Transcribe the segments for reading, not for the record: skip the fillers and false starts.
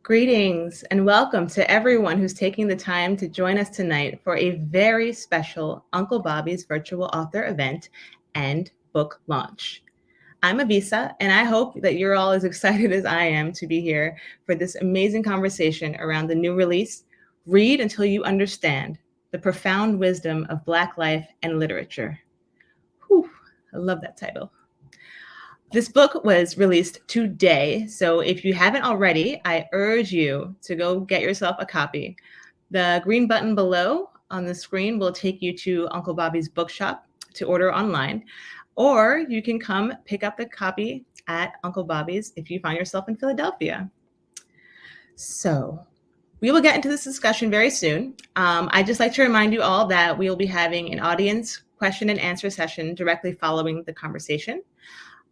Greetings and welcome to everyone who's taking the time to join us tonight for a very special Uncle Bobbie's virtual author event and book launch. I'm Avisa, and I hope that you're all as excited as I am to be here for this amazing conversation around the new release, Read Until You Understand, the Profound Wisdom of Black Life and Literature. Whew, I love that title. This book was released today, so if you haven't already, I urge you to go get yourself a copy. The green button below on the screen will take you to Uncle Bobbie's bookshop to order online, or you can come pick up the copy at Uncle Bobbie's if you find yourself in Philadelphia. So we will get into this discussion very soon. I'd just like to remind you all that we will be having an audience question and answer session directly following the conversation.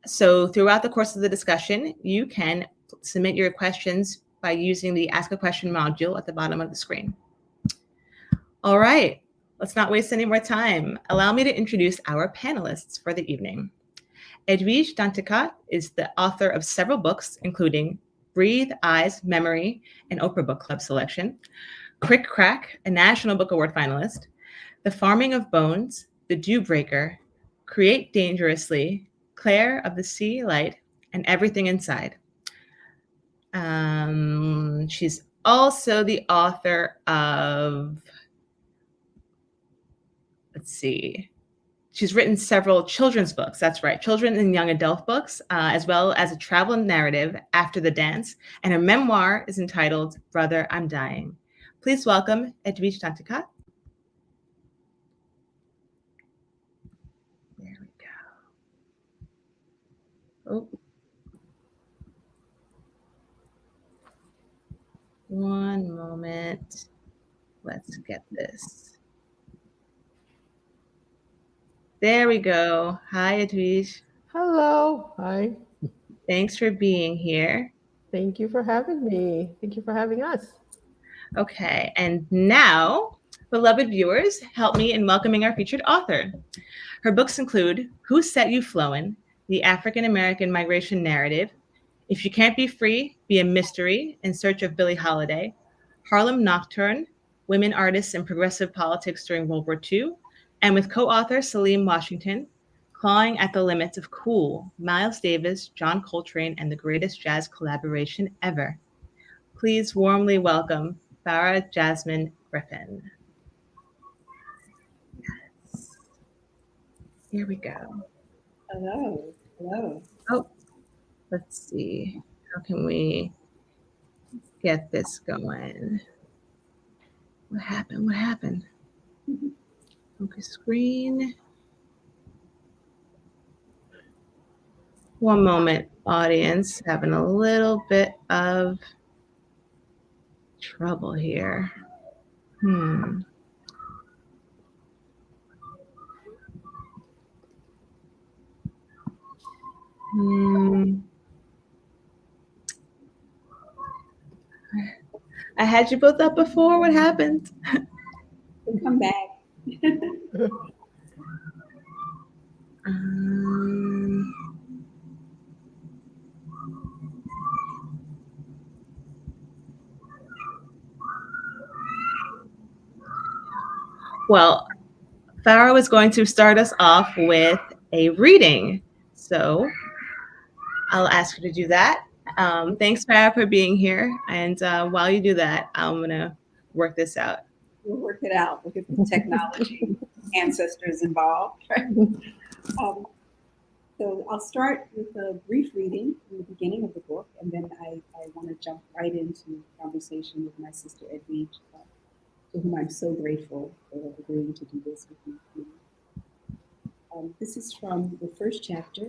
So throughout the course of the discussion, you can submit your questions by using the Ask a Question module at the bottom of the screen. All right, let's not waste any more time. Allow me to introduce our panelists for the evening. Edwidge Danticat is the author of several books, including Breathe, Eyes, Memory, and Oprah Book Club selection, Crick Crack, a National Book Award finalist, The Farming of Bones, The Dew Breaker, Create Dangerously, Claire of the Sea Light, and Everything Inside. She's also the author of, she's written several children's books, that's right, children and young adult books, as well as a travel narrative, After the Dance, and her memoir is entitled Brother, I'm Dying. Please welcome Edwidge Danticat. Oh, one moment. Let's get this. There we go. Hi, Edwidge. Hello. Hi. Thanks for being here. Thank you for having me. Thank you for having us. Okay, and now, beloved viewers, help me in welcoming our featured author. Her books include Who Set You Flowin', The African-American Migration Narrative, If You Can't Be Free, Be a Mystery, In Search of Billie Holiday, Harlem Nocturne, Women Artists in Progressive Politics During World War II, and with co-author Salim Washington, Clawing at the Limits of Cool, Miles Davis, John Coltrane, and the Greatest Jazz Collaboration Ever. Please warmly welcome Farah Jasmine Griffin. Yes. Here we go. Hello. Oh, let's see. How can we get this going? What happened? Focus screen. One moment, audience. Having a little bit of trouble here. I had you both up before. What happened? Come back. Well, Farah was going to start us off with a reading, so I'll ask her to do that. Thanks, Farah, for being here. And while you do that, I'm going to work this out. We'll work it out. Look at the technology ancestors involved. So I'll start with a brief reading from the beginning of the book, and then I want to jump right into conversation with my sister Edwidge, to whom I'm so grateful for agreeing to do this with me. This is from the first chapter,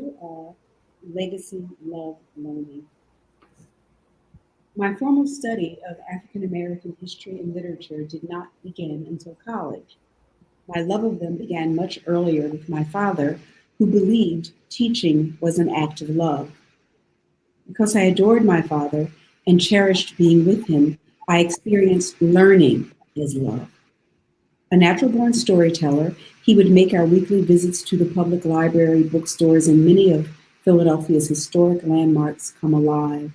Legacy, Love, Learning. My formal study of African American history and literature did not begin until college. My love of them began much earlier with my father, who believed teaching was an act of love. Because I adored my father and cherished being with him, I experienced learning as love. A natural-born storyteller, he would make our weekly visits to the public library, bookstores, and many of Philadelphia's historic landmarks come alive.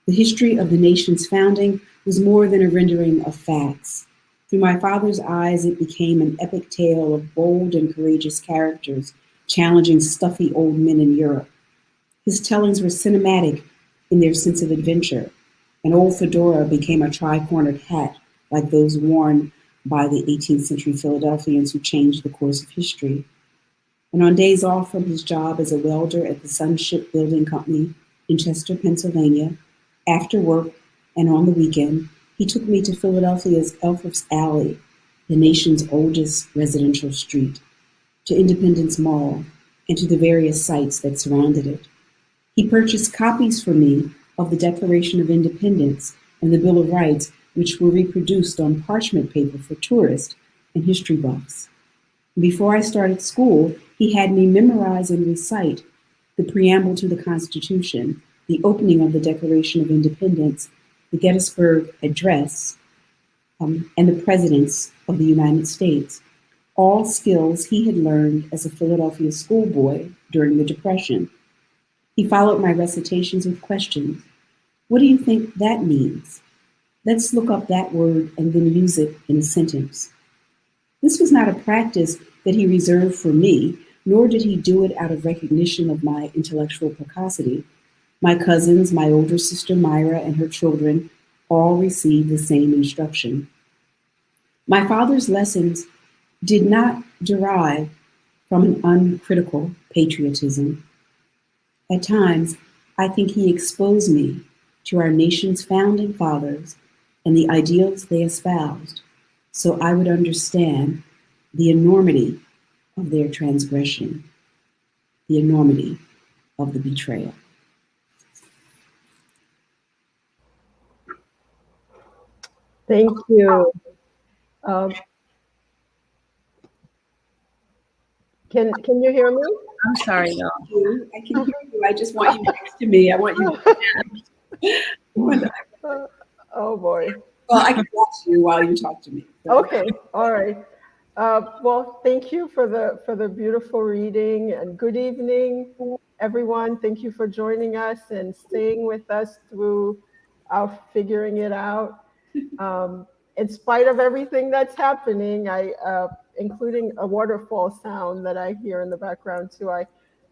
The history of the nation's founding was more than a rendering of facts. Through my father's eyes, it became an epic tale of bold and courageous characters challenging stuffy old men in Europe. His tellings were cinematic in their sense of adventure. An old fedora became a tri-cornered hat like those worn by the 18th century Philadelphians who changed the course of history. And on days off from his job as a welder at the Sun Shipbuilding Company in Chester, Pennsylvania, after work and on the weekend, he took me to Philadelphia's Elfreth's Alley, the nation's oldest residential street, to Independence Mall, and to the various sites that surrounded it. He purchased copies for me of the Declaration of Independence and the Bill of Rights, which were reproduced on parchment paper for tourists and history buffs. Before I started school, he had me memorize and recite the preamble to the Constitution, the opening of the Declaration of Independence, the Gettysburg Address, and the presidents of the United States, all skills he had learned as a Philadelphia schoolboy during the Depression. He followed my recitations with questions. What do you think that means? Let's look up that word and then use it in a sentence. This was not a practice that he reserved for me, nor did he do it out of recognition of my intellectual precocity. My cousins, my older sister Myra and her children, all received the same instruction. My father's lessons did not derive from an uncritical patriotism. At times, I think he exposed me to our nation's founding fathers and the ideals they espoused, so I would understand the enormity of their transgression, the enormity of the betrayal. Thank you. Can you hear me? I'm sorry, y'all. I can hear you. I just want you next to me. I want you. Oh boy. Well, I can watch you while you talk to me. So. Okay. All right. Well, thank you for the beautiful reading, and good evening, everyone. Thank you for joining us and staying with us through our figuring it out. In spite of everything that's happening, including a waterfall sound that I hear in the background too,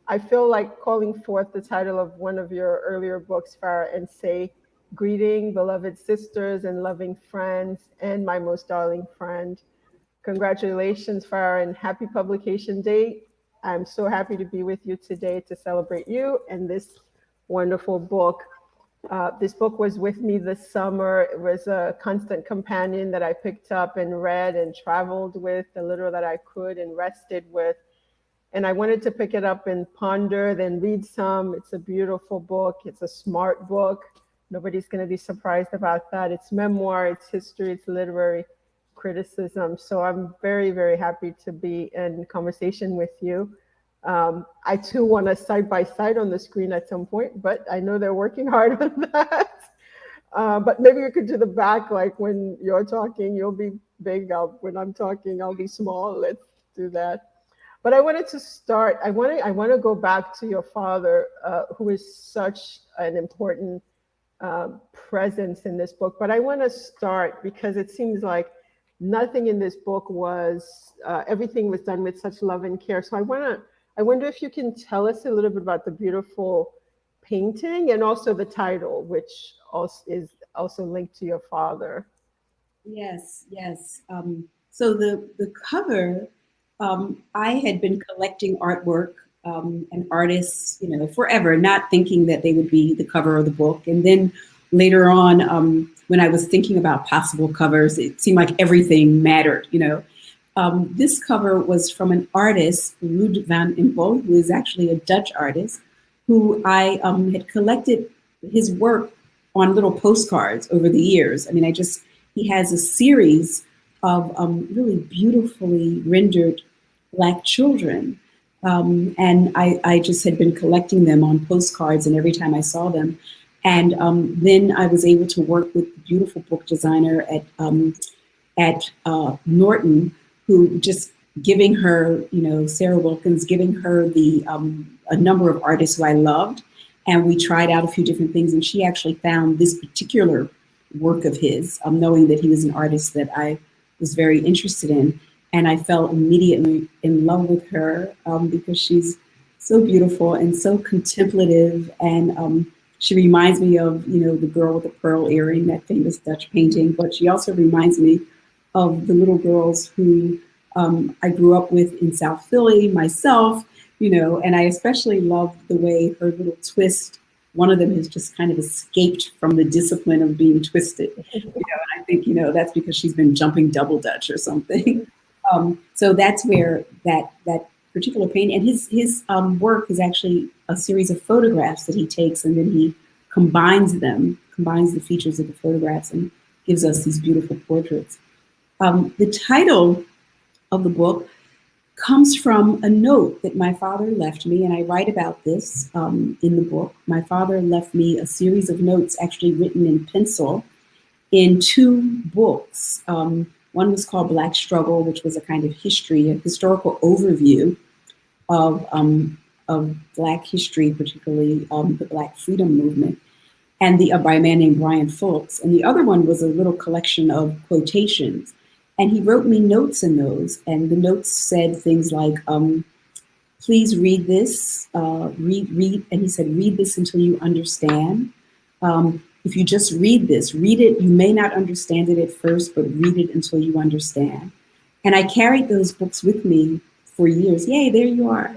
I feel like calling forth the title of one of your earlier books, Farah, and say, "Greeting, beloved sisters and loving friends, and my most darling friend." Congratulations, Farah, and happy publication date. I'm so happy to be with you today to celebrate you and this wonderful book. This book was with me this summer. It was a constant companion that I picked up and read and traveled with the little that I could and rested with. And I wanted to pick it up and ponder, then read some. It's a beautiful book. It's a smart book. Nobody's going to be surprised about that. It's memoir, it's history, it's literary criticism. So I'm very, very happy to be in conversation with you. I too want a side by side on the screen at some point, but I know they're working hard on that. But maybe we could do the back, like when you're talking, you'll be big. When I'm talking, I'll be small. Let's do that. But I wanted to start. I want to go back to your father, who is such an important presence in this book. But I want to start because it seems like nothing in this book was, everything was done with such love and care. So I wonder if you can tell us a little bit about the beautiful painting and also the title, which is also linked to your father. Yes. So the cover, I had been collecting artwork and artists, forever, not thinking that they would be the cover of the book. And then later on, when I was thinking about possible covers, it seemed like everything mattered, This cover was from an artist, Ruud van Impel, who is actually a Dutch artist, who I had collected his work on little postcards over the years. He has a series of really beautifully rendered Black children. And I just had been collecting them on postcards, and every time I saw them. And then I was able to work with the beautiful book designer at Norton, who just giving her, Sarah Wilkins, giving her a number of artists who I loved. And we tried out a few different things, and she actually found this particular work of his, knowing that he was an artist that I was very interested in. And I fell immediately in love with her because she's so beautiful and so contemplative. And she reminds me of, the girl with the pearl earring, that famous Dutch painting. But she also reminds me of the little girls who I grew up with in South Philly myself, and I especially love the way her little twist, one of them has just kind of escaped from the discipline of being twisted. And I think, that's because she's been jumping double Dutch or something. So that's where that particular painting, and his work is actually a series of photographs that he takes, and then he combines the features of the photographs and gives us these beautiful portraits. The title of the book comes from a note that my father left me, and I write about this in the book. My father left me a series of notes actually written in pencil in 2 books. One was called Black Struggle, which was a kind of history, a historical overview of Black history, particularly the Black freedom movement, and by a man named Brian Fulks. And the other one was a little collection of quotations. And he wrote me notes in those. And the notes said things like, please read this, read. And he said, read this until you understand. If you just read it, you may not understand it at first, but read it until you understand. And I carried those books with me for years. Yay, there you are.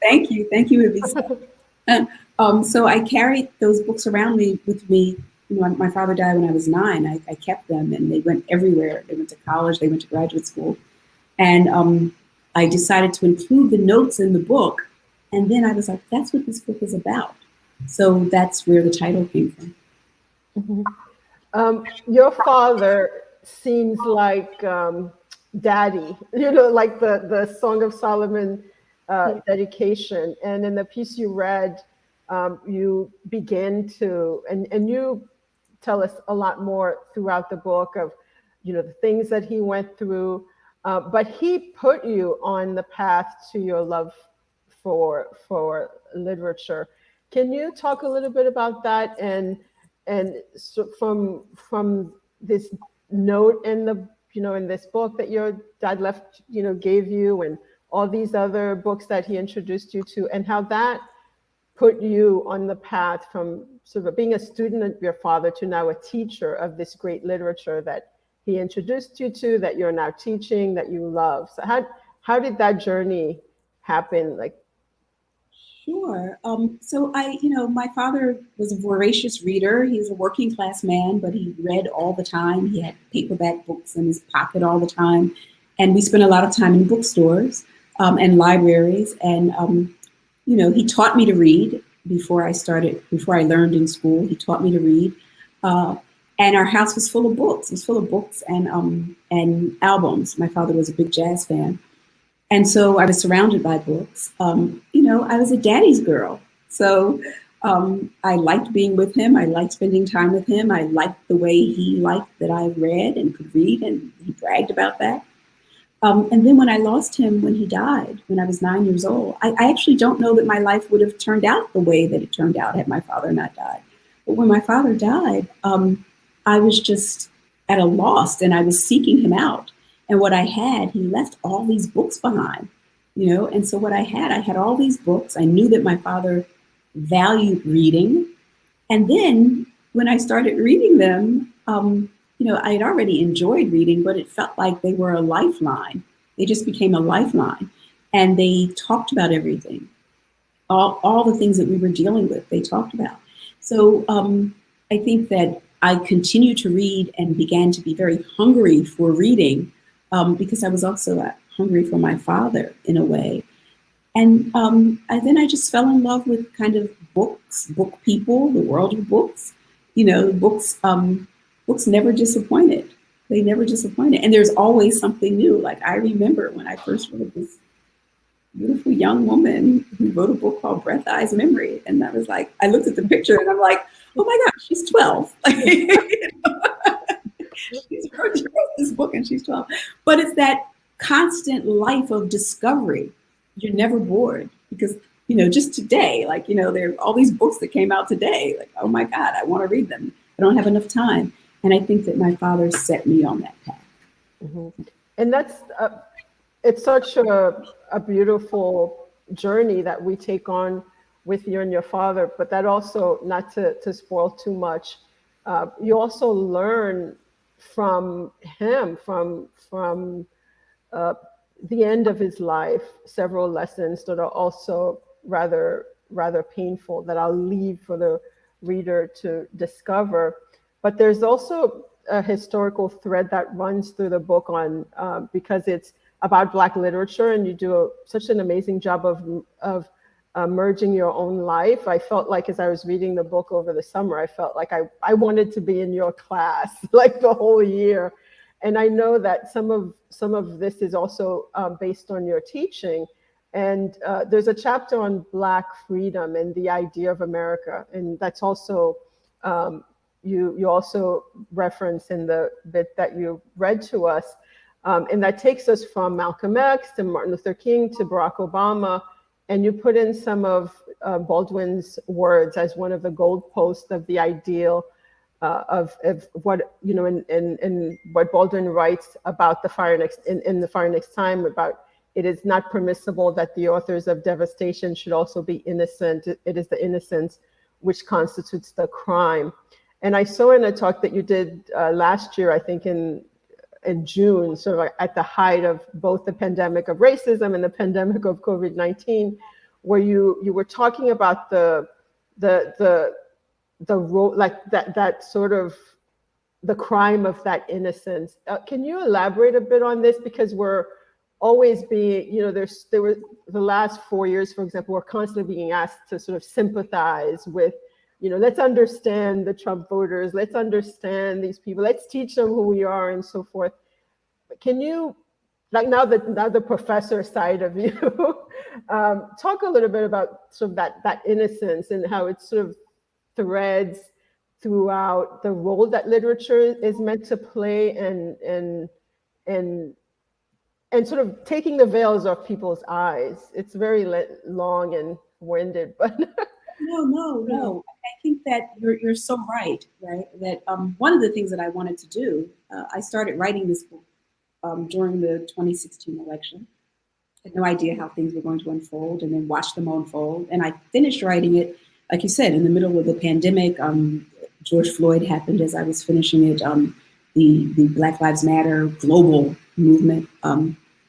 Thank you, Elisa. So I carried those books around with me. My father died when I was 9. I kept them, and they went everywhere. They went to college, they went to graduate school. And I decided to include the notes in the book. And then I was like, that's what this book is about. So that's where the title came from. Mm-hmm. Your father seems like daddy, like the Song of Solomon dedication. And in the piece you read, you begin to, and you tell us a lot more throughout the book of, the things that he went through, but he put you on the path to your love for literature. Can you talk a little bit about that? And so from this note in the in this book that your dad left, gave you, and all these other books that he introduced you to, and how that put you on the path from sort of being a student of your father to now a teacher of this great literature that he introduced you to, that you're now teaching, that you love. So how did that journey happen? Sure. So my father was a voracious reader. He was a working class man, but he read all the time. He had paperback books in his pocket all the time. And we spent a lot of time in bookstores and libraries. And, he taught me to read before I learned in school. He taught me to read. And our house was full of books. It was full of books and albums. My father was a big jazz fan. And so I was surrounded by books. I was a daddy's girl. So I liked being with him. I liked spending time with him. I liked the way he liked that I read and could read, and he bragged about that. And then when I lost him, when he died, when I was 9 years old, I actually don't know that my life would have turned out the way that it turned out had my father not died. But when my father died, I was just at a loss, and I was seeking him out. And what I had, he left all these books behind, and so what I had all these books. I knew that my father valued reading. And then when I started reading them, I had already enjoyed reading, but it felt like they were a lifeline. They just became a lifeline. And they talked about everything, all the things that we were dealing with, they talked about. So I think that I continued to read and began to be very hungry for reading, because I was also hungry for my father in a way. And then I just fell in love with kind of books, book people, the world of books. Books never disappointed. They never disappointed. And there's always something new. Like I remember when I first read this beautiful young woman who wrote a book called Breath, Eyes, Memory. And I was like, I looked at the picture and I'm like, oh my gosh, she's 12. She wrote this book and she's 12. But it's that constant life of discovery. You're never bored because just today, like, there are all these books that came out today. Like, oh my God, I want to read them. I don't have enough time. And I think that my father set me on that path. Mm-hmm. And that's, it's such a beautiful journey that we take on with you and your father, but that also, not to spoil too much, you also learn from him, from the end of his life, several lessons that are also rather painful that I'll leave for the reader to discover. But there's also a historical thread that runs through the book on because it's about Black literature, and you do such an amazing job of merging your own life. I felt like as I was reading the book over the summer, I felt like I wanted to be in your class like the whole year. And I know that some of this is also based on your teaching. And there's a chapter on Black freedom and the idea of America, and that's also you also reference in the bit that you read to us. And that takes us from Malcolm X to Martin Luther King to Barack Obama. And you put in some of Baldwin's words as one of the goalposts of the ideal of what, and what Baldwin writes about the fire next, in the fire next time, about it is not permissible that the authors of devastation should also be innocent. It is the innocence which constitutes the crime. And I saw in a talk that you did last year, I think in June, sort of at the height of both the pandemic of racism and the pandemic of COVID-19, where you were talking about the role, like that sort of the crime of that innocence. Can you elaborate a bit on this? Because we're always being, there were the last 4 years, for example, we're constantly being asked to sort of sympathize with, let's understand the Trump voters, let's understand these people, let's teach them who we are and so forth. Can you, like now the professor side of you, talk a little bit about sort of that innocence and how it sort of threads throughout the role that literature is meant to play and sort of taking the veils off people's eyes. It's very long and winded, but No. I think that you're so right? That one of the things that I wanted to do, I started writing this book during the 2016 election. I had no idea how things were going to unfold, and then watched them unfold. And I finished writing it, like you said, in the middle of the pandemic. George Floyd happened as I was finishing it. The Black Lives Matter global movement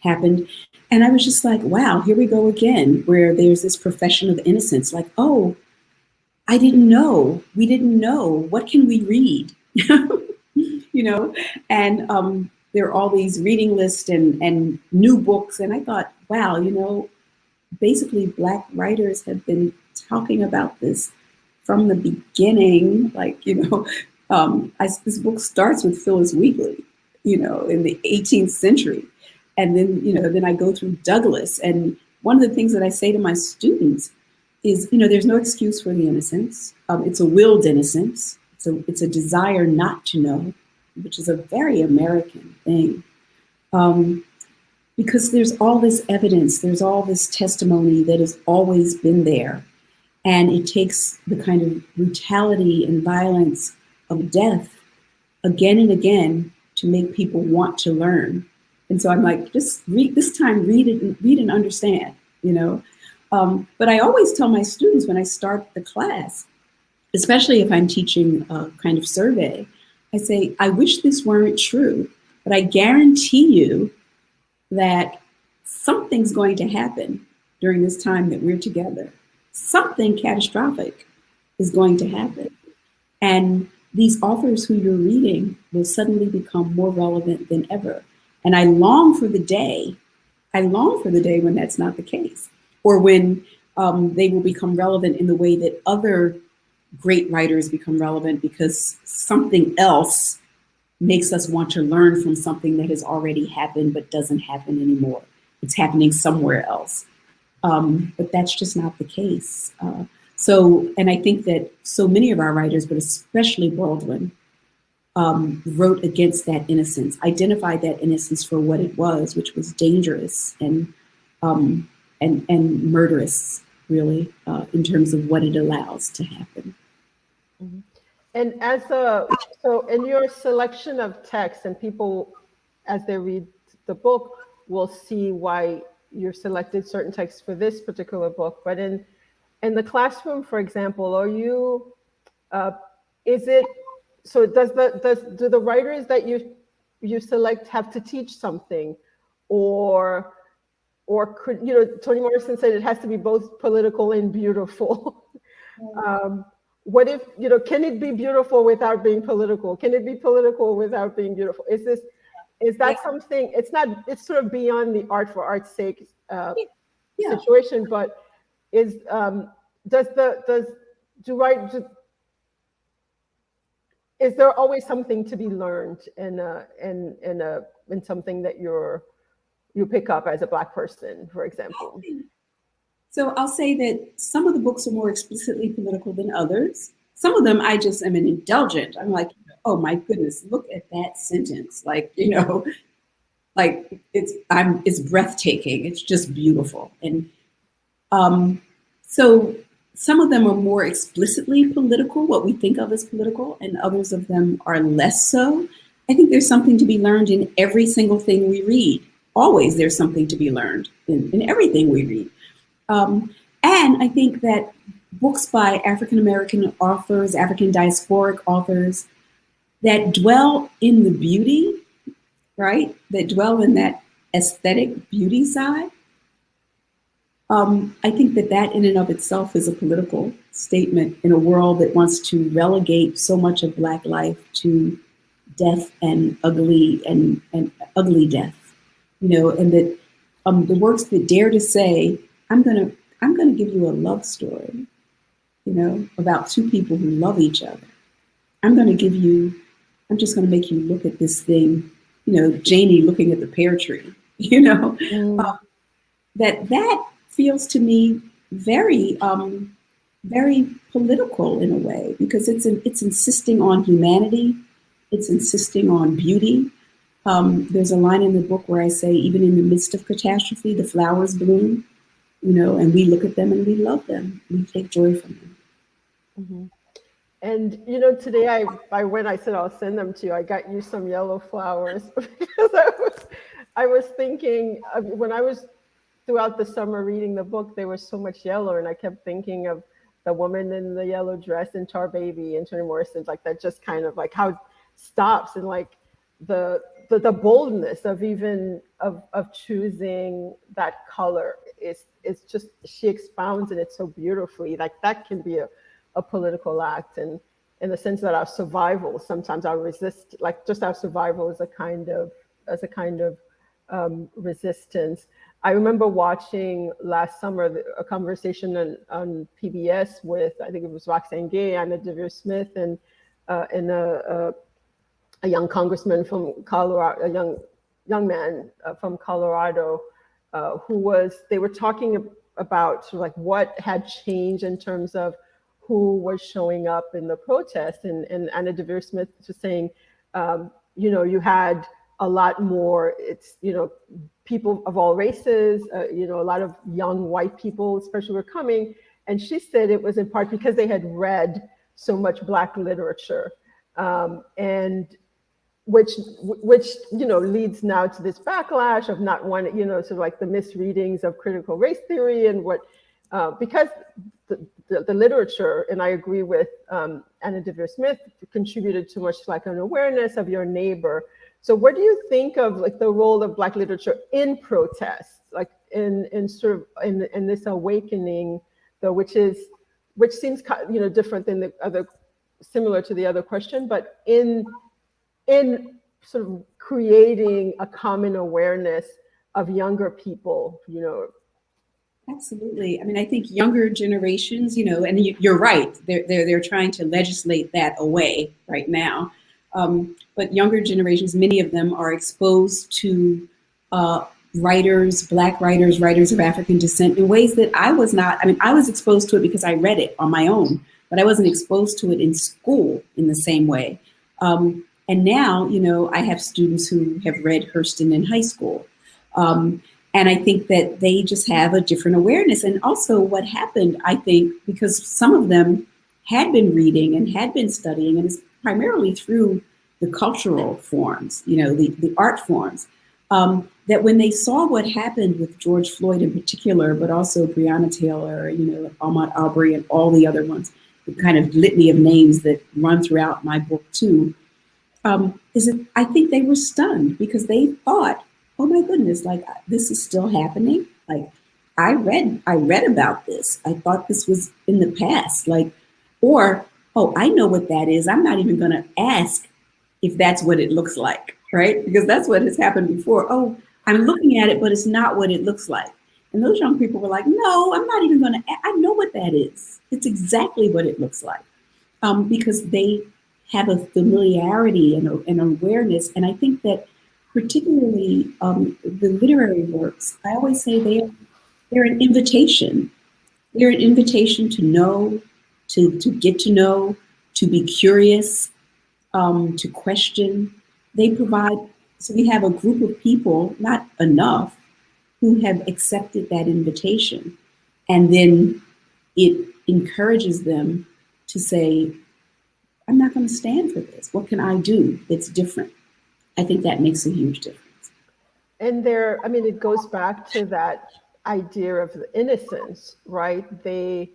happened. And I was just like, wow, here we go again, where there's this profession of innocence. Like, oh, I didn't know. We didn't know. What can we read? And there are all these reading lists and new books. And I thought, wow, basically Black writers have been talking about this from the beginning. Like, this book starts with Phyllis Wheatley, in the 18th century. And then I go through Douglass. And one of the things that I say to my students is, there's no excuse for the innocence. It's a willed innocence. It's a desire not to know, which is a very American thing. Because there's all this evidence, there's all this testimony that has always been there. And it takes the kind of brutality and violence of death again and again to make people want to learn. And so I'm like, just read this time, read and understand, But I always tell my students when I start the class, especially if I'm teaching a kind of survey, I say, I wish this weren't true, but I guarantee you that something's going to happen during this time that we're together. Something catastrophic is going to happen. And these authors who you're reading will suddenly become more relevant than ever. And I long for the day when that's not the case, or when they will become relevant in the way that other great writers become relevant, because something else makes us want to learn from something that has already happened but doesn't happen anymore. It's happening somewhere else. But that's just not the case. And I think that so many of our writers, but especially Baldwin, wrote against that innocence, identified that innocence for what it was, which was dangerous and murderous. really, in terms of what it allows to happen. Mm-hmm. And so in your selection of texts, and people, as they read the book, will see why you've selected certain texts for this particular book. But in the classroom, for example, are you, is it, so do the writers that you select have to teach something, or could, Toni Morrison said it has to be both political and beautiful. What if, can it be beautiful without being political? Can it be political without being beautiful? Is that something, it's sort of beyond the art for art's sake situation, but is, is there always something to be learned in something that you pick up as a Black person, for example? So I'll say that some of the books are more explicitly political than others. Some of them I just am an indulgent. I'm like, oh my goodness, look at that sentence. Like, like it's breathtaking. It's just beautiful. And so some of them are more explicitly political, what we think of as political, and others of them are less so. I think there's something to be learned in every single thing we read. Always there's something to be learned in everything we read. And I think that books by African-American authors, African diasporic authors that dwell in the beauty, right? That dwell in that aesthetic beauty side. I think that in and of itself is a political statement in a world that wants to relegate so much of Black life to death and ugly death, and that the works that dare to say, I'm gonna give you a love story, about two people who love each other. I'm just gonna make you look at this thing, Janie looking at the pear tree, that feels to me very, very political in a way, because it's insisting on humanity, it's insisting on beauty. There's a line in the book where I say, even in the midst of catastrophe, the flowers bloom. And we look at them and we love them. We take joy from them. Mm-hmm. And, today I said I'll send them to you, I got you some yellow flowers because I was thinking, when I was throughout the summer reading the book, there was so much yellow, and I kept thinking of the woman in the yellow dress in Tar Baby and Toni Morrison's, like that just kind of like how it stops, and like the boldness of even of choosing that color is just, she expounds in it so beautifully. Like that can be a political act, and in the sense that our survival, sometimes our survival is a kind of resistance. I remember watching last summer a conversation on PBS with, I think it was Roxane Gay, Anna Devere Smith, and a young congressman from Colorado, a young man from Colorado, they were talking about sort of like what had changed in terms of who was showing up in the protest. And Anna Devere Smith was saying, you had a lot more, people of all races, a lot of young white people especially were coming. And she said it was in part because they had read so much Black literature, and which leads now to this backlash of not wanting, sort of like the misreadings of critical race theory, and because the literature, and I agree with Anna Devere Smith, contributed too much like an awareness of your neighbor. So what do you think of like the role of Black literature in protest, like in sort of in this awakening, though, which seems different than the other, similar to the other question, but in sort of creating a common awareness of younger people, Absolutely. I mean, I think younger generations, and you're right, they're trying to legislate that away right now. But younger generations, many of them are exposed to writers, Black writers, writers of African descent in ways that I was not. I mean, I was exposed to it because I read it on my own, but I wasn't exposed to it in school in the same way. And now, I have students who have read Hurston in high school. And I think that they just have a different awareness. And also what happened, I think, because some of them had been reading and had been studying, and it's primarily through the cultural forms, the art forms, that when they saw what happened with George Floyd in particular, but also Breonna Taylor, Ahmaud Arbery and all the other ones, the kind of litany of names that run throughout my book too, is that I think they were stunned because they thought, oh my goodness, like this is still happening. Like I read about this. I thought this was in the past. Or, oh, I know what that is. I'm not even going to ask if that's what it looks like, right? Because that's what has happened before. Oh, I'm looking at it, but it's not what it looks like. And those young people were like, no, I'm not even going to, I know what that is. It's exactly what it looks like. Because they have a familiarity and an awareness. And I think that particularly the literary works, I always say they're an invitation. They're an invitation to know, to get to know, to be curious, to question. They provide, so we have a group of people, not enough, who have accepted that invitation. And then it encourages them to say, I'm not going to stand for this. What can I do that's different? I think that makes a huge difference. And it goes back to that idea of the innocence, right? They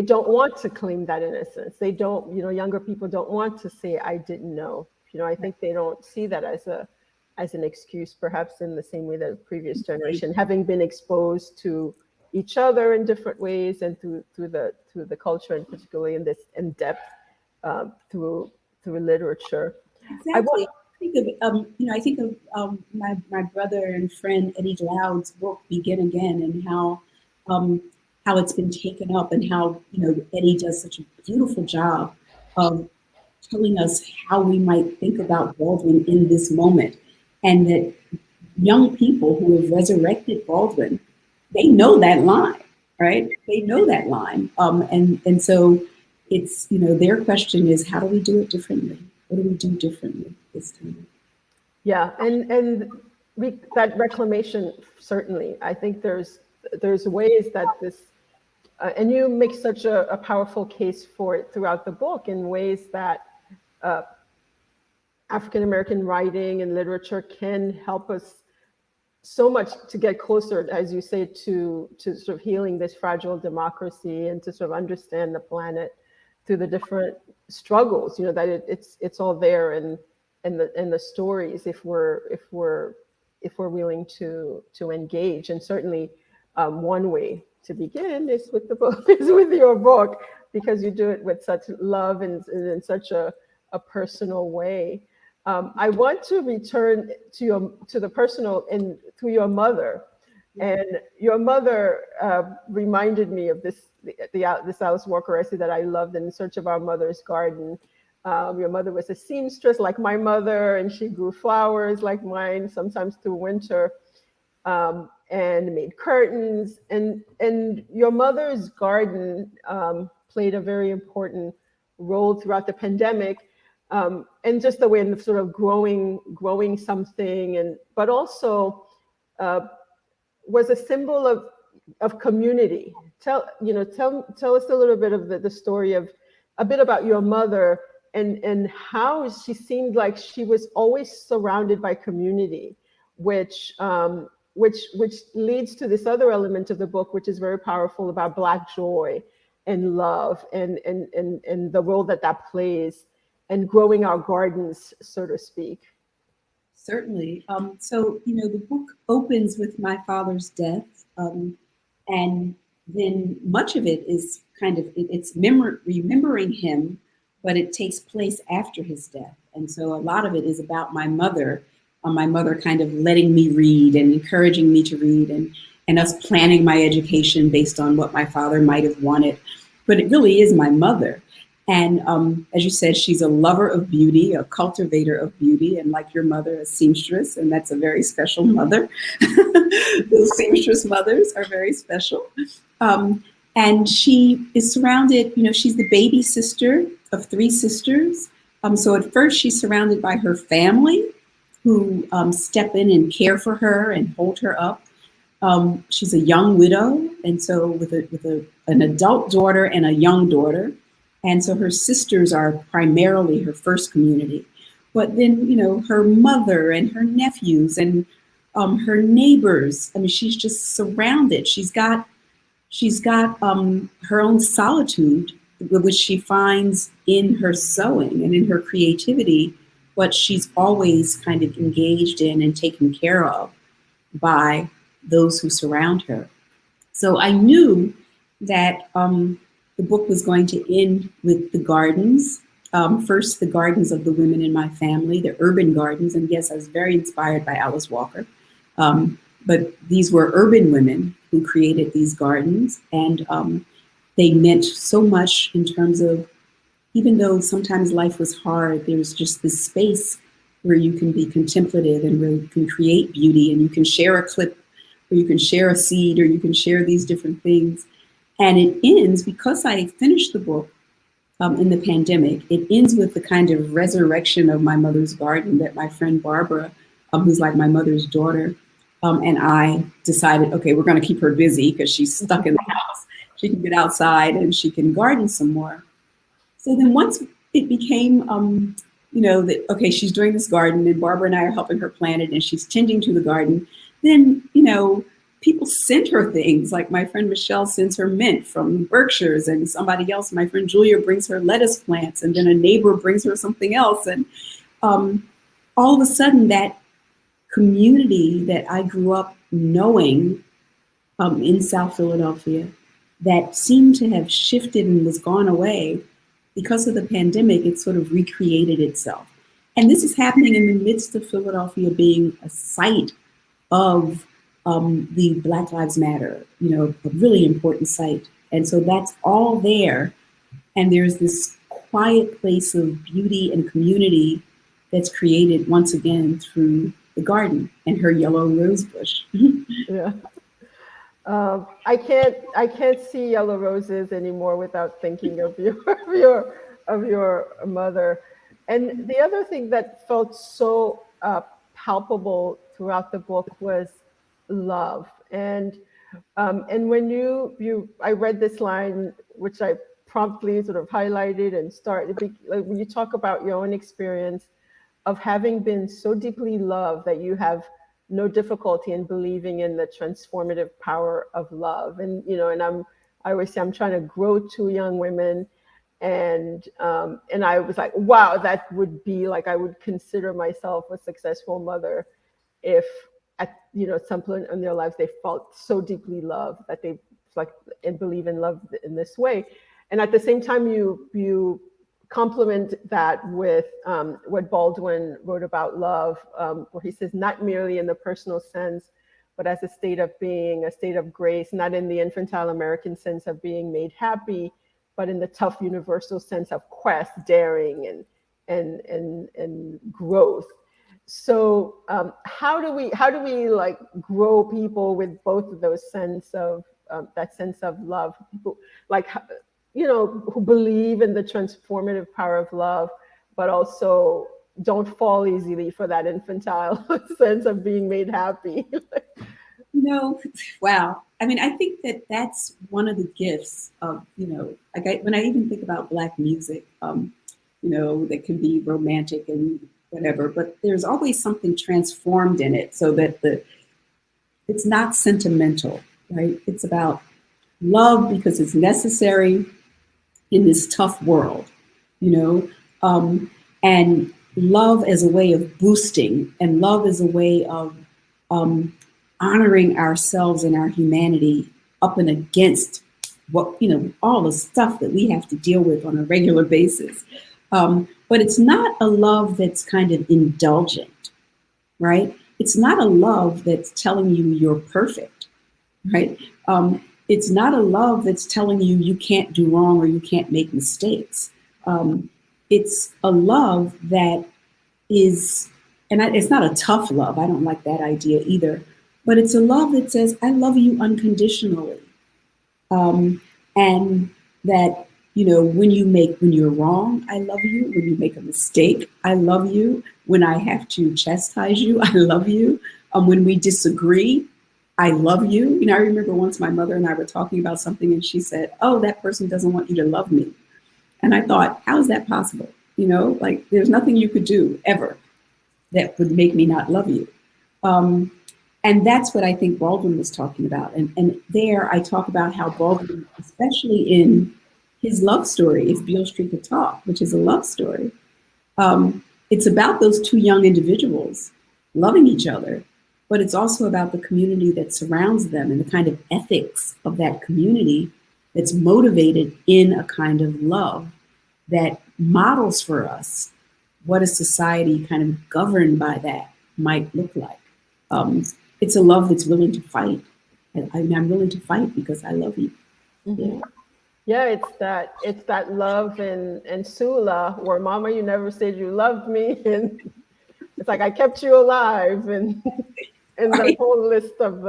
don't want to claim that innocence. They don't, younger people don't want to say, I didn't know. I think they don't see that as an excuse, perhaps in the same way that the previous generation, having been exposed to each other in different ways and through the culture, and particularly in depth through literature. Exactly. I think of my brother and friend Eddie Dowd's book Begin Again, and how it's been taken up, and how Eddie does such a beautiful job of telling us how we might think about Baldwin in this moment, and that young people who have resurrected Baldwin, they know that line, right? They know that line, and so it's their question is, how do we do it differently? What do we do differently this time? Yeah, and that reclamation, certainly. I think there's ways that this, and you make such a powerful case for it throughout the book, in ways that African-American writing and literature can help us so much to get closer, as you say, to sort of healing this fragile democracy, and to sort of understand the planet through the different struggles, that it's all there in the stories, if we're willing to engage. And certainly one way to begin is with the book, is with your book, because you do it with such love and in such a personal way. I want to return to the personal and through your mother. And your mother reminded me of this Alice Walker essay that I loved, In Search of Our Mother's Garden. Your mother was a seamstress like my mother, and she grew flowers like mine, sometimes through winter, and made curtains. And your mother's garden played a very important role throughout the pandemic, and just the way in sort of growing something, but also was a symbol of community. Tell us a little bit of the story of a bit about your mother, and how she seemed like she was always surrounded by community, which leads to this other element of the book, which is very powerful, about Black joy and love, and the role that plays, and growing our gardens, so to speak. Certainly. So, the book opens with my father's death, and then much of it is it's remembering him, but it takes place after his death. And so a lot of it is about my mother kind of letting me read and encouraging me to read, and us planning my education based on what my father might have wanted. But it really is my mother. And as you said, she's a lover of beauty, a cultivator of beauty, and like your mother, a seamstress, and that's a very special mother. Those seamstress mothers are very special. And she is surrounded, she's the baby sister of 3 sisters. So at first she's surrounded by her family, who step in and care for her and hold her up. She's a young widow, and so with an adult daughter and a young daughter, and so her sisters are primarily her first community. But then, her mother and her nephews and her neighbors. I mean, she's just surrounded. She's got her own solitude, which she finds in her sewing and in her creativity, but she's always kind of engaged in and taken care of by those who surround her. So I knew that the book was going to end with the gardens. First, the gardens of the women in my family, the urban gardens. And yes, I was very inspired by Alice Walker. But these were urban women who created these gardens. And they meant so much in terms of, even though sometimes life was hard, there was just this space where you can be contemplative and where you can create beauty, and you can share a clip, or you can share a seed, or you can share these different things. And it ends, because I finished the book in the pandemic, it ends with the kind of resurrection of my mother's garden that my friend Barbara, who's like my mother's daughter, and I decided, okay, we're going to keep her busy because she's stuck in the house. She can get outside and she can garden some more. So then once it became, that, okay, she's doing this garden and Barbara and I are helping her plant it and she's tending to the garden, then, people send her things. Like my friend Michelle sends her mint from Berkshires, and somebody else, my friend Julia, brings her lettuce plants, and then a neighbor brings her something else. And all of a sudden, that community that I grew up knowing in South Philadelphia, that seemed to have shifted and was gone away because of the pandemic, it sort of recreated itself. And this is happening in the midst of Philadelphia being a site of the Black Lives Matter, a really important site. And so that's all there. And there's this quiet place of beauty and community that's created once again through the garden and her yellow rose bush. Yeah. I can't see yellow roses anymore without thinking of your mother. And the other thing that felt so palpable throughout the book was love. And when I read this line, which I promptly sort of highlighted and started, like when you talk about your own experience of having been so deeply loved that you have no difficulty in believing in the transformative power of love. And, I always say I'm trying to grow two young women. And I was like, wow, that would be like, I would consider myself a successful mother if at some point in their lives they felt so deeply loved that they like and believe in love in this way. And at the same time, you complement that with what Baldwin wrote about love, where he says, not merely in the personal sense, but as a state of being, a state of grace, not in the infantile American sense of being made happy, but in the tough universal sense of quest, daring, and growth. So how do we like grow people with both of those sense of that sense of love? People like who believe in the transformative power of love, but also don't fall easily for that infantile sense of being made happy. Wow. I mean, I think that that's one of the gifts of, when I even think about Black music, that can be romantic and whatever, but there's always something transformed in it so that it's not sentimental, right? It's about love because it's necessary in this tough world, and love as a way of boosting, and love as a way of honoring ourselves and our humanity up and against what, all the stuff that we have to deal with on a regular basis. But it's not a love that's kind of indulgent, right? It's not a love that's telling you you're perfect, right? It's not a love that's telling you you can't do wrong or you can't make mistakes. It's a love that is, and it's not a tough love. I don't like that idea either. But it's a love that says, I love you unconditionally. And that, when you're wrong, I love you. When you make a mistake, I love you. When I have to chastise you, I love you. When we disagree, I love you. You know, I remember once my mother and I were talking about something and she said, oh, that person doesn't want you to love me. And I thought, how is that possible? You know, like there's nothing you could do ever that would make me not love you. Um, and that's what I think Baldwin was talking about. And there I talk about how Baldwin, especially in his love story, If Beale Street Could Talk, which is a love story, it's about those two young individuals loving each other, but it's also about the community that surrounds them and the kind of ethics of that community that's motivated in a kind of love that models for us what a society kind of governed by that might look like. It's a love that's willing to fight. And I'm willing to fight because I love you. Mm-hmm. Yeah, it's that love in Sula where Mama, you never said you loved me, and it's like I kept you alive, and Right. the whole list of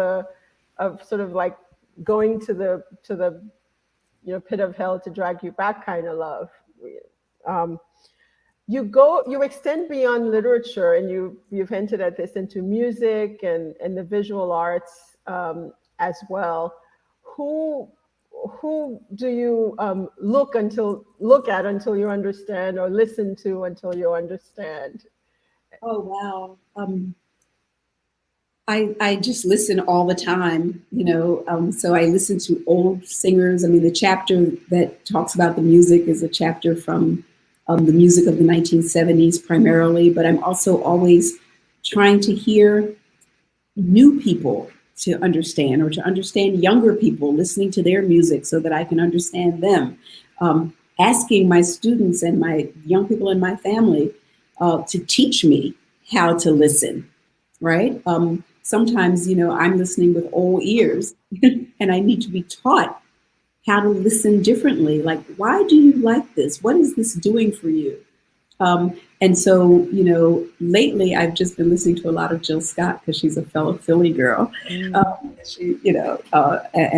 sort of like going to the pit of hell to drag you back kind of love. You extend beyond literature, and you've hinted at this into music and the visual arts as well. Who do you look at until you understand, or listen to until you understand? Oh, wow. I just listen all the time, you know. So I listen to old singers. I mean, the chapter that talks about the music is a chapter from the music of the 1970s primarily, but I'm also always trying to hear new people to understand, or to understand younger people, listening to their music so that I can understand them. Asking my students and my young people in my family to teach me how to listen, right? Sometimes, you know, I'm listening with old ears and I need to be taught how to listen differently. Like, why do you like this? What is this doing for you? And so, you know, lately I've just been listening to a lot of Jill Scott because she's a fellow Philly girl. And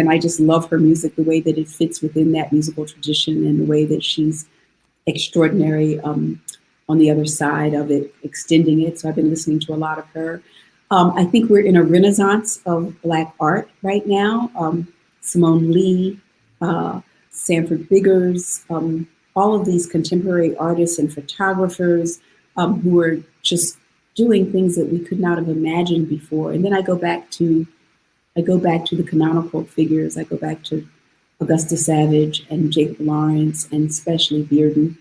I just love her music, the way that it fits within that musical tradition and the way that she's extraordinary on the other side of it, extending it. So I've been listening to a lot of her. I think we're in a renaissance of Black art right now. Simone Lee, Sanford Biggers, all of these contemporary artists and photographers who are just doing things that we could not have imagined before. And then I go back to the canonical figures. I go back to Augusta Savage and Jacob Lawrence, and especially Bearden,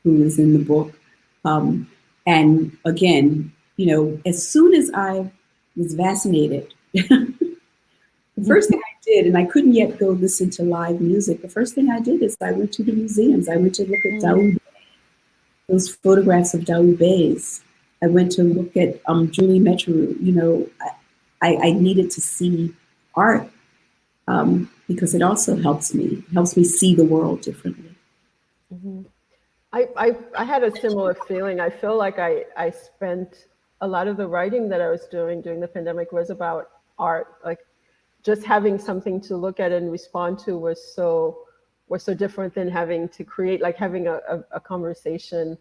who is in the book. And again, you know, as soon as I was vaccinated, the first thing I did, and I couldn't yet go listen to live music, the first thing I did is I went to the museums. I went to look at Daoud, those photographs of Daoud Beys. I went to look at Julie Metru. You know, I needed to see art because it also helps me see the world differently. Mm-hmm. I had a similar feeling. I feel like I spent a lot of the writing that I was doing during the pandemic was about art. Like just having something to look at and respond to was so different than having to create, like having a conversation,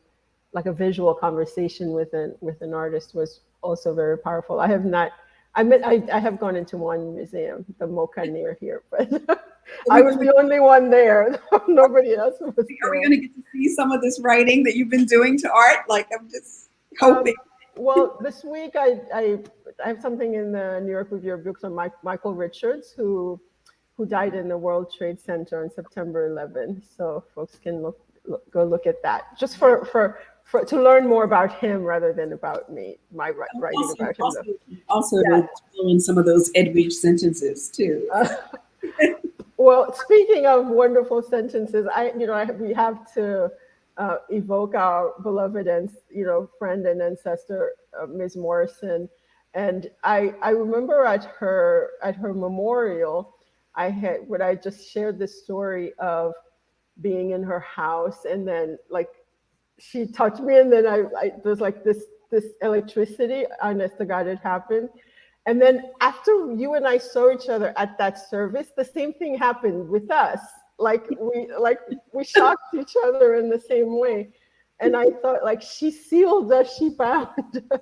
like a visual conversation with an artist was also very powerful. I have gone into one museum, the MoCA near here, but I was the only one there. Nobody else was there. Are we going to get to see some of this writing that you've been doing to art? Like, I'm just hoping. Well, this week I have something in the New York Review of Books on Michael Richards, who died in the World Trade Center on September 11th. So folks can go look at that, just for to learn more about him rather than about me, my writing about him. Also to fill in some of those Edwidge sentences too. Well, speaking of wonderful sentences, we have to evoke our beloved and friend and ancestor, Ms. Morrison. And I remember at her memorial, I just shared this story of being in her house, and then like she touched me, and then I there's like this electricity, honest to God, it happened. And then after you and I saw each other at that service, the same thing happened with us. Like we shocked each other in the same way. And I thought, like, she sealed us, she bound us.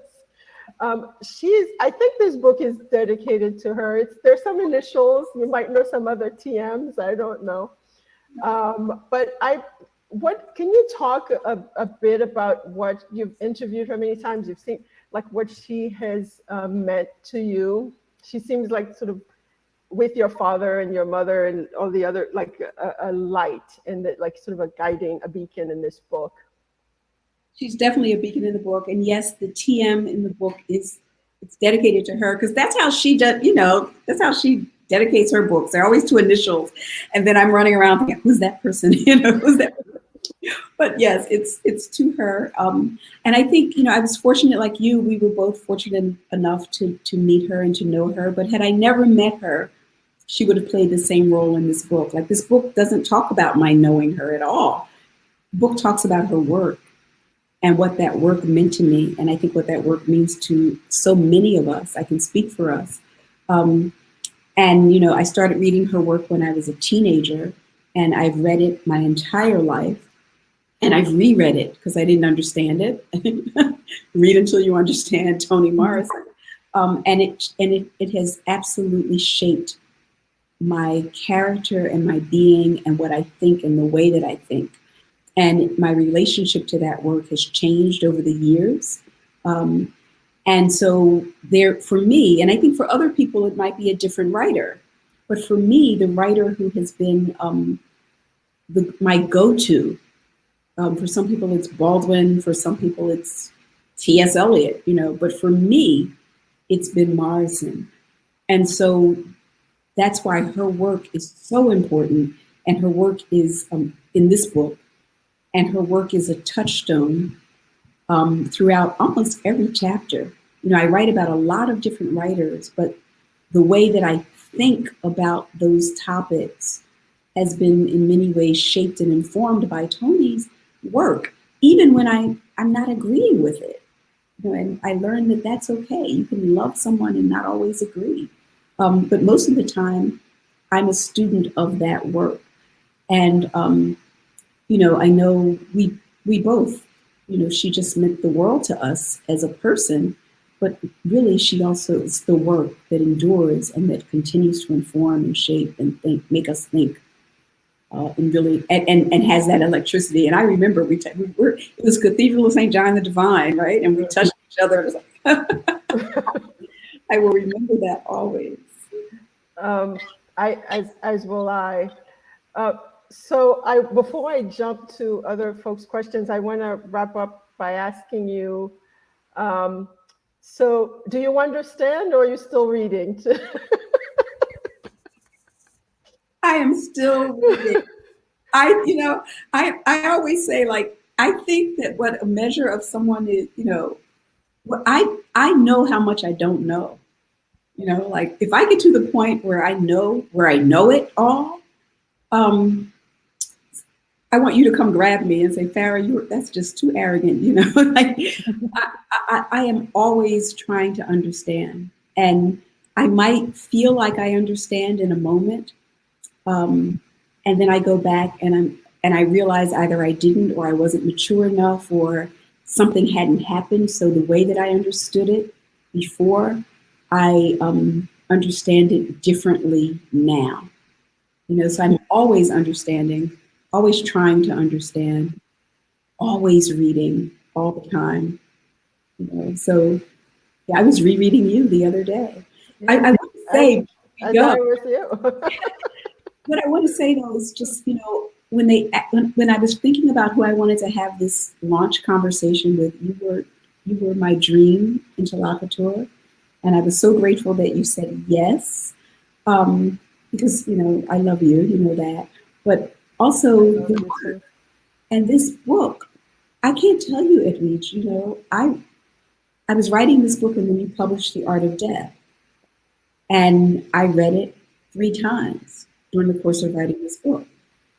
I think this book is dedicated to her. There's some initials. You might know some other TMs. I don't know. What can you talk a bit about what you've interviewed her many times? You've seen like what she has meant to you. She seems like sort of with your father and your mother and all the other, like a light and like sort of a beacon in this book. She's definitely a beacon in the book. And yes, the TM in the book it's dedicated to her because that's how she does, that's how she dedicates her books. They're always two initials. And then I'm running around thinking, who's that person? Who's that person? But yes, it's to her. And I think, I was fortunate like you, we were both fortunate enough to meet her and to know her. But had I never met her, she would have played the same role in this book. Like this book doesn't talk about my knowing her at all. The book talks about her work and what that work meant to me. And I think what that work means to so many of us. I can speak for us. And, I started reading her work when I was a teenager, and I've read it my entire life. And I've reread it because I didn't understand it. Read until you understand, Toni Morrison. And it has absolutely shaped my character and my being and what I think and the way that I think. And my relationship to that work has changed over the years. And so for me, and I think for other people, it might be a different writer. But for me, the writer who has been my go-to, for some people it's Baldwin, for some people it's T.S. Eliot, but for me, it's been Morrison. And so that's why her work is so important. And her work is in this book. And her work is a touchstone throughout almost every chapter. I write about a lot of different writers, but the way that I think about those topics has been in many ways shaped and informed by Toni's work, even when I'm not agreeing with it. And I learned that that's okay. You can love someone and not always agree. But most of the time, I'm a student of that work. And, I know we both, she just meant the world to us as a person, but really she also is the work that endures and that continues to inform and shape and make us think. And really, and has that electricity. And I remember it was Cathedral of St. John the Divine, right? And we touched each other. It was like, I will remember that always. As will I. So before I jump to other folks' questions, I want to wrap up by asking you, so do you understand or are you still reading? I am still reading. I always say, like, I think that what a measure of someone is, I know how much I don't know. Like if I get to the point where I know it all, I want you to come grab me and say, Farah, that's just too arrogant. Like I am always trying to understand, and I might feel like I understand in a moment. And then I go back and I realize either I didn't, or I wasn't mature enough, or something hadn't happened. So the way that I understood it before, I understand it differently now. So I'm always understanding, always trying to understand, always reading all the time. So yeah, I was rereading you the other day. I want to say, I thought it was you. What I want to say though is just, when I was thinking about who I wanted to have this launch conversation with, you were my dream interlocutor, and I was so grateful that you said yes, because I love you, that, but also the work and this book. I can't tell you, Edwidge, I was writing this book and then you published The Art of Death, and I read it 3 times during the course of writing this book.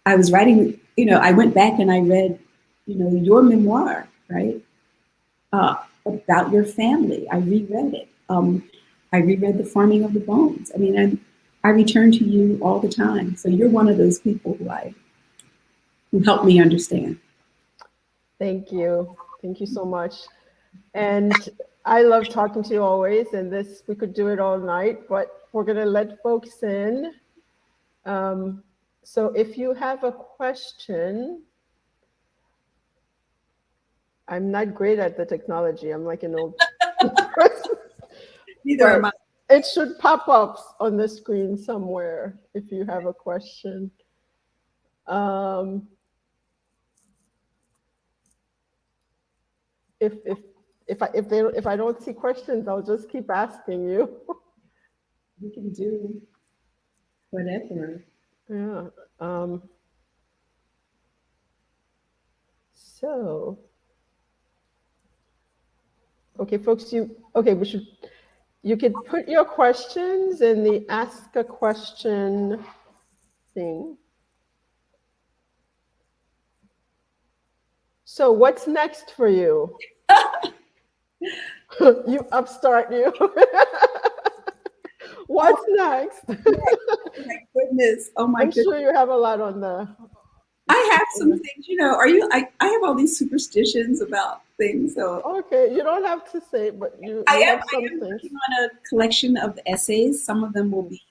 I was writing, I went back and I read, your memoir, right? About your family. I reread it. I reread The Farming of the Bones. I mean, I return to you all the time. So you're one of those people who helped me understand. Thank you. Thank you so much. And I love talking to you always, and this, we could do it all night, but we're going to let folks in. So if you have a question, I'm not great at the technology. I'm like an old person. Neither am I. It should pop up on the screen somewhere if you have a question. If I don't see questions, I'll just keep asking you. We can do whatever. Yeah. So, okay, folks, you could put your questions in the ask a question thing. So what's next for you? You upstart, you. What's next? Oh my goodness. Oh my goodness. I'm sure you have a lot on the. I have some things, I have all these superstitions about things. So okay, you don't have to say, but you I have am some things. working on a collection of essays. Some of them will be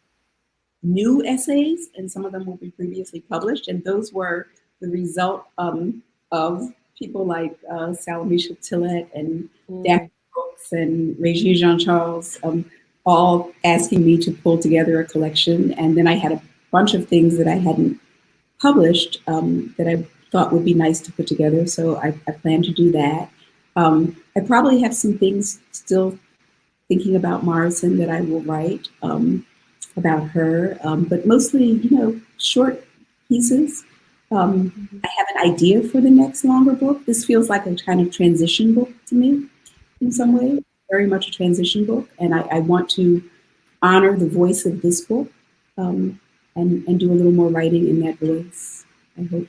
new essays, and some of them will be previously published. And those were the result of people like Salamisha Tillett and Daphne Brooks and Regine Jean-Charles, all asking me to pull together a collection. And then I had a bunch of things that I hadn't published that I thought would be nice to put together. So I plan to do that. I probably have some things still thinking about Morrison that I will write about her, but mostly, short pieces. I have an idea for the next longer book. This feels like a kind of transition book to me in some way, very much a transition book. And I want to honor the voice of this book and do a little more writing in that voice, I hope.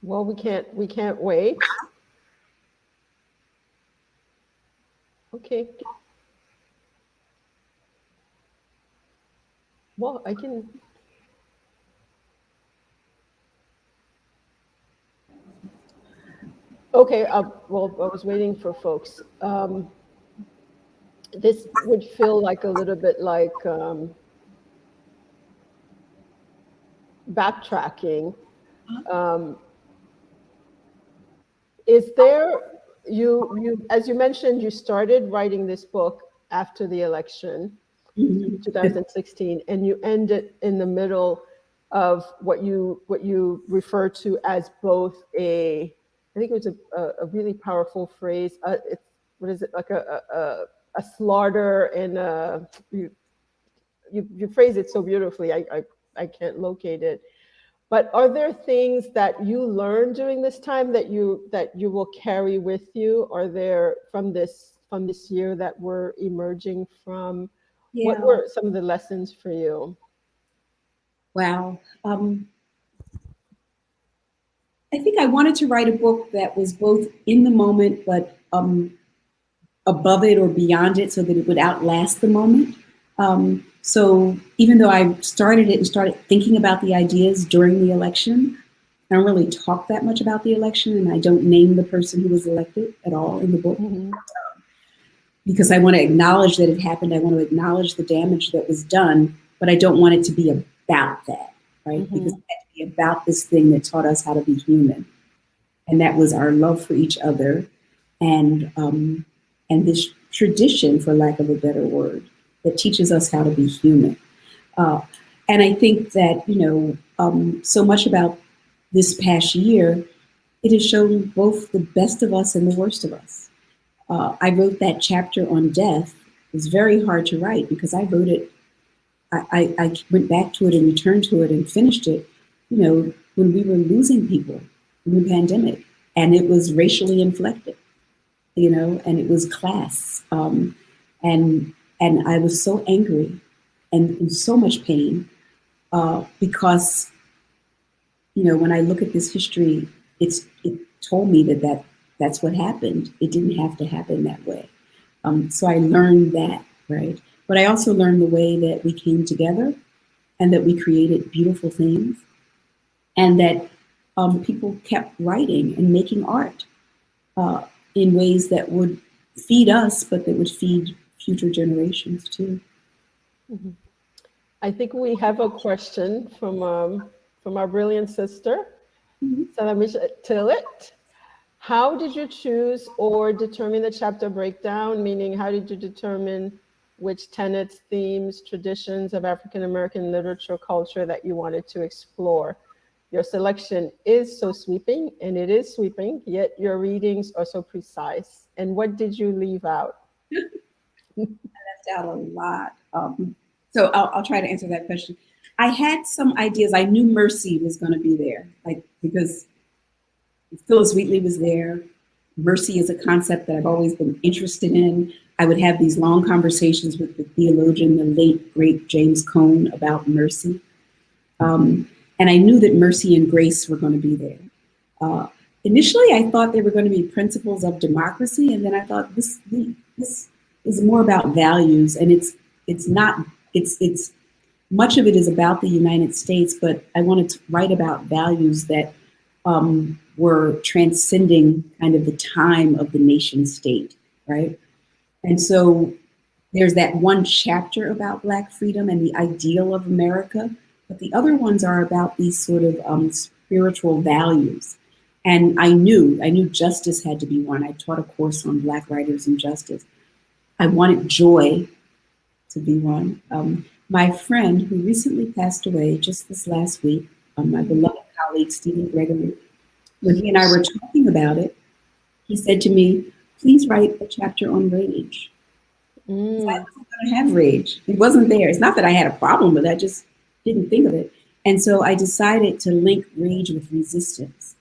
Well, we can't wait. Okay. Well, I can. Okay. Well, I was waiting for folks. This would feel like a little bit like backtracking. Is there, as you mentioned, you started writing this book after the election, 2016, and you ended in the middle of what you refer to as both I think it was a really powerful phrase. What is it, like a slaughter, and you phrase it so beautifully. I can't locate it. But are there things that you learned during this time that you will carry with you? Are there from this year that we're emerging from? Yeah. What were some of the lessons for you? Wow. I think I wanted to write a book that was both in the moment, but above it or beyond it, so that it would outlast the moment. So even though I started it and started thinking about the ideas during the election, I don't really talk that much about the election, and I don't name the person who was elected at all in the book. Because I want to acknowledge that it happened. I want to acknowledge the damage that was done, but I don't want it to be about that, right? Because it had to be about this thing that taught us how to be human. And that was our love for each other and this tradition, for lack of a better word, that teaches us how to be human. And I think that, so much about this past year, it has shown both the best of us and the worst of us. I wrote that chapter on death. It was very hard to write because I wrote it, I went back to it and returned to it and finished it, when we were losing people in the pandemic, and it was racially inflected, and it was class. And I was so angry and in so much pain because, when I look at this history, it told me that's what happened. It didn't have to happen that way. So I learned that, right? But I also learned the way that we came together and that we created beautiful things, and that people kept writing and making art in ways that would feed us, but that would feed future generations too. Mm-hmm. I think we have a question from our brilliant sister, Sarah Tillet. How did you choose or determine the chapter breakdown? Meaning, how did you determine which tenets, themes, traditions of African American literature, culture that you wanted to explore? Your selection is so sweeping, and it is sweeping, yet your readings are so precise. And what did you leave out? I left out a lot. So I'll try to answer that question. I had some ideas. I knew mercy was going to be there, like, because Phyllis Wheatley was there. Mercy is a concept that I've always been interested in. I would have these long conversations with the theologian, the late, great James Cone, about mercy. And I knew that mercy and grace were going to be there. Initially, I thought they were going to be principles of democracy, and then I thought this is more about values, and it's not. It's much of it is about the United States, but I wanted to write about values that were transcending kind of the time of the nation state, right? And so there's that one chapter about Black freedom and the ideal of America, but the other ones are about these sort of spiritual values. And I knew justice had to be one. I taught a course on Black writers and justice. I wanted joy to be one. My friend who recently passed away just this last week, my beloved colleague, Stephen Gregory, when he and I were talking about it, he said to me, please write a chapter on rage. I wasn't going to have rage. It wasn't there. It's not that I had a problem with it. I just didn't think of it. And so I decided to link rage with resistance.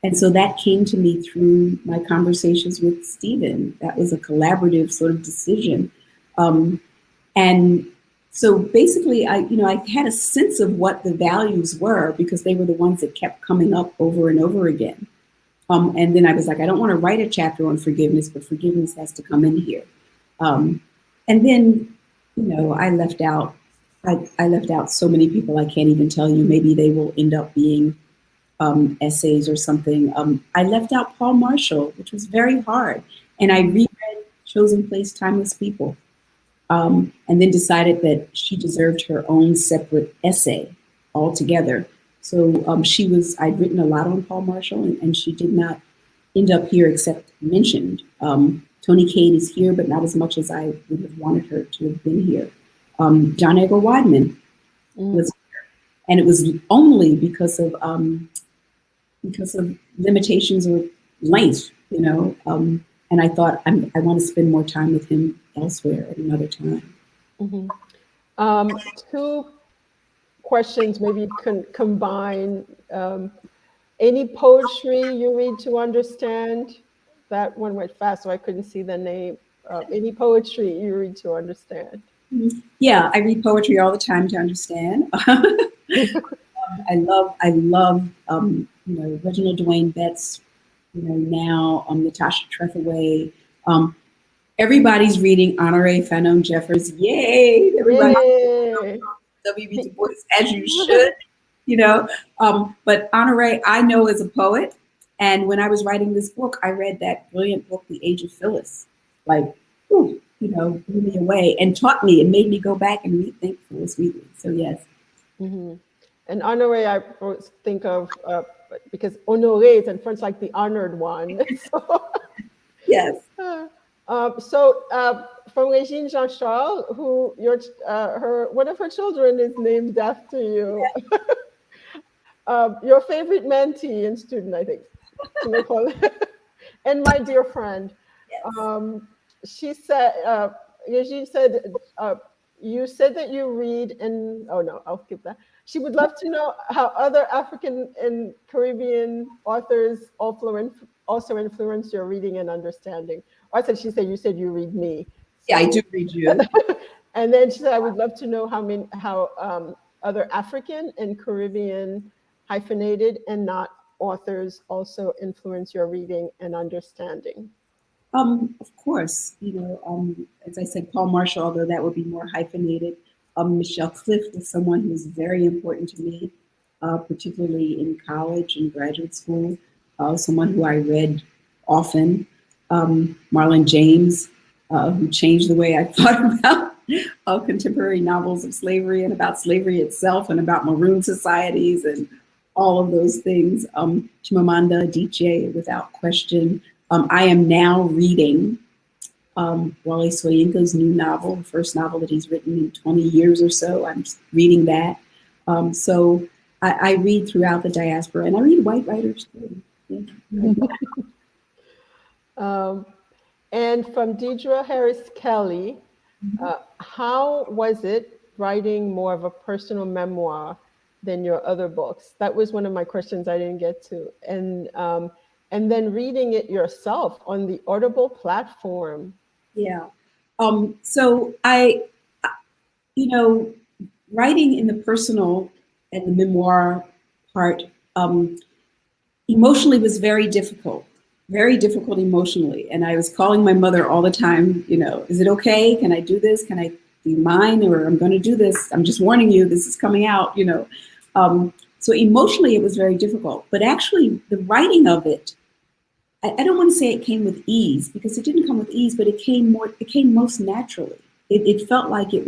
And so that came to me through my conversations with Stephen. That was a collaborative sort of decision. And so basically, I had a sense of what the values were because they were the ones that kept coming up over and over again. And then I was like, I don't want to write a chapter on forgiveness, but forgiveness has to come in here. And then, I left out so many people I can't even tell you. Maybe they will end up being essays or something. I left out Paul Marshall, which was very hard. And I reread Chosen Place, Timeless People. And then decided that she deserved her own separate essay altogether. So I'd written a lot on Paul Marshall, and she did not end up here except mentioned. Toni Cade is here, but not as much as I would have wanted her to have been here. John Edgar Wideman was here, and it was only because of limitations of length, and I thought I want to spend more time with him elsewhere at another time. Mm-hmm. Two questions, maybe you can combine. Any poetry you read to understand? That one went fast, so I couldn't see the name. Any poetry you read to understand? Yeah, I read poetry all the time to understand. I love Reginald Dwayne Betts. Now Natasha Trethewey. Everybody's reading Honoré Fanon Jeffers. Yay! Everybody. W.B. Du Bois, as you should. But Honoré, I know as a poet, and when I was writing this book, I read that brilliant book, The Age of Phyllis. Blew me away and taught me and made me go back and rethink Phyllis Wheatley. So yes. Mm-hmm. And Honoré, I always think of because honoré is in French like the honored one. Yes. From Regine Jean-Charles, who one of her children is named after you. Your favorite mentee and student, I think. And my dear friend. Yes. She said, Regine said, you said that you read I'll skip that. She would love to know how other African and Caribbean authors also influence your reading and understanding. She said, you said you read me. So, yeah, I do read you. And then she said, I would love to know how other African and Caribbean hyphenated and not authors also influence your reading and understanding. Of course, as I said, Paul Marshall, although that would be more hyphenated. Michelle Cliff was someone who was very important to me. particularly in college and graduate school. Someone who I read often, Marlon James, who changed the way I thought about contemporary novels of slavery and about slavery itself and about maroon societies and all of those things. Chimamanda Adichie, without question. I am now reading Wale Soyinka's new novel, the first novel that he's written in 20 years or so. I'm reading that. So I read throughout the diaspora, and I read white writers too. Yeah. And from Deidre Harris Kelly, how was it writing more of a personal memoir than your other books? That was one of my questions I didn't get to. And then reading it yourself on the Audible platform. Yeah. So writing in the personal and the memoir part, emotionally was very difficult emotionally. And I was calling my mother all the time, is it okay? Can I do this? Can I do you mind? Or I'm going to do this. I'm just warning you, this is coming out, So emotionally it was very difficult, but actually the writing of it, I don't want to say it came with ease, because it didn't come with ease, but it came most naturally. It felt like it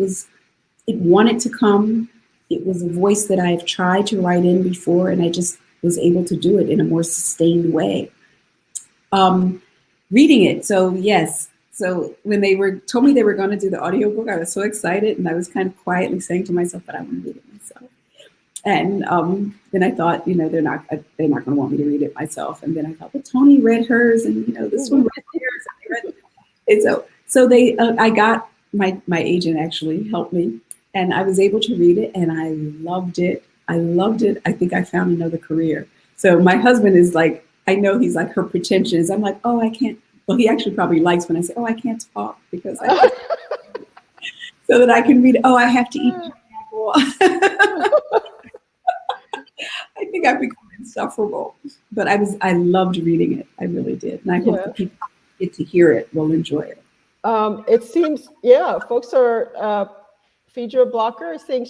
wanted to come. It was a voice that I've tried to write in before, and I just was able to do it in a more sustained way. Reading it, so yes. So when they told me they were going to do the audiobook, I was so excited, and I was kind of quietly saying to myself, but I want to read it myself. And then I thought, they're not going to want me to read it myself. And then I thought, but Toni read hers, and this one read theirs. And so they, I got my agent actually helped me, and I was able to read it, and I loved it. I think I found another career. So my husband is like, I know he's like, her pretensions. I'm like, oh, I can't. Well, he actually probably likes when I say, oh, I can't talk because so that I can read. Oh, I have to eat pineapple. I think I've become insufferable, but I loved reading it. I really did. And I hope the people who get to hear it will enjoy it. It seems, folks are, Feed Your Blocker is saying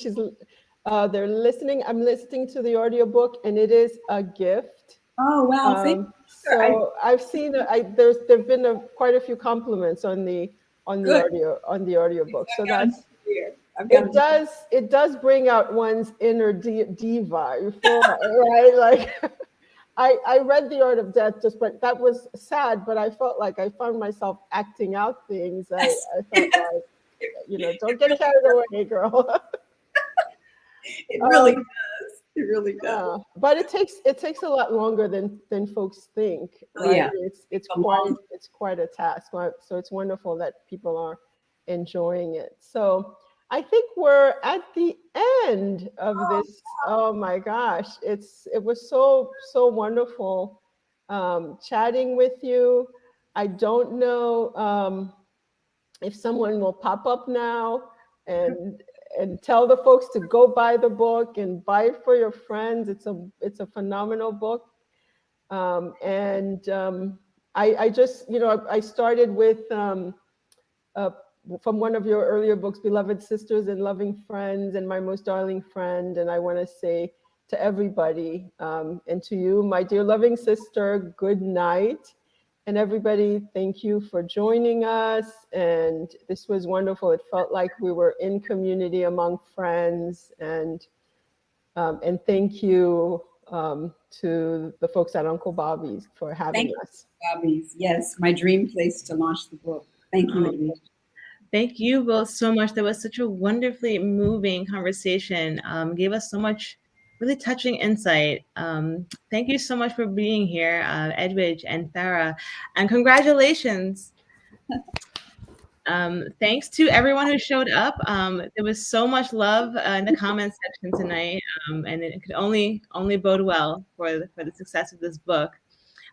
they're listening. I'm listening to the audiobook, and it is a gift. Oh, wow. Thank you. So I've seen, there've been quite a few compliments on the audiobook. So that's, it does bring out one's inner diva, right? Like I read The Art of Death, but that was sad, but I felt like I found myself acting out things. I felt like, don't get carried away, girl. It really does. It really does. But it takes a lot longer than folks think. Right? Yeah. It's quite a task. So it's wonderful that people are enjoying it. So I think we're at the end of this. Oh my gosh. It was so wonderful chatting with you. I don't know if someone will pop up now and tell the folks to go buy the book and buy it for your friends. It's a phenomenal book. I just, I started with from one of your earlier books, Beloved Sisters and Loving Friends, and My Most Darling Friend. And I want to say to everybody, and to you, my dear loving sister, good night. And everybody, thank you for joining us. And this was wonderful. It felt like we were in community among friends. And thank you to the folks at Uncle Bobbie's for having us. Bobbie's, yes, my dream place to launch the book. Thank you, Edwidge. Thank you both so much. That was such a wonderfully moving conversation. Gave us so much really touching insight. Thank you so much for being here, Edwidge and Farah, and congratulations. Thanks to everyone who showed up. There was so much love in the comments section tonight, and it could only bode well for the success of this book.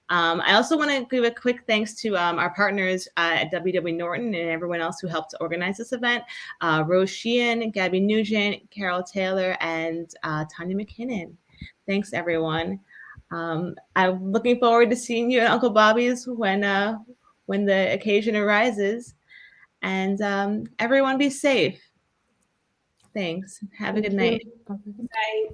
I also want to give a quick thanks to our partners at WW Norton and everyone else who helped to organize this event. Rose Sheehan, Gabby Nugent, Carol Taylor, and Tanya McKinnon. Thanks, everyone. I'm looking forward to seeing you at Uncle Bobbie's when the occasion arises. And everyone be safe. Thanks. Have a good night. Good night.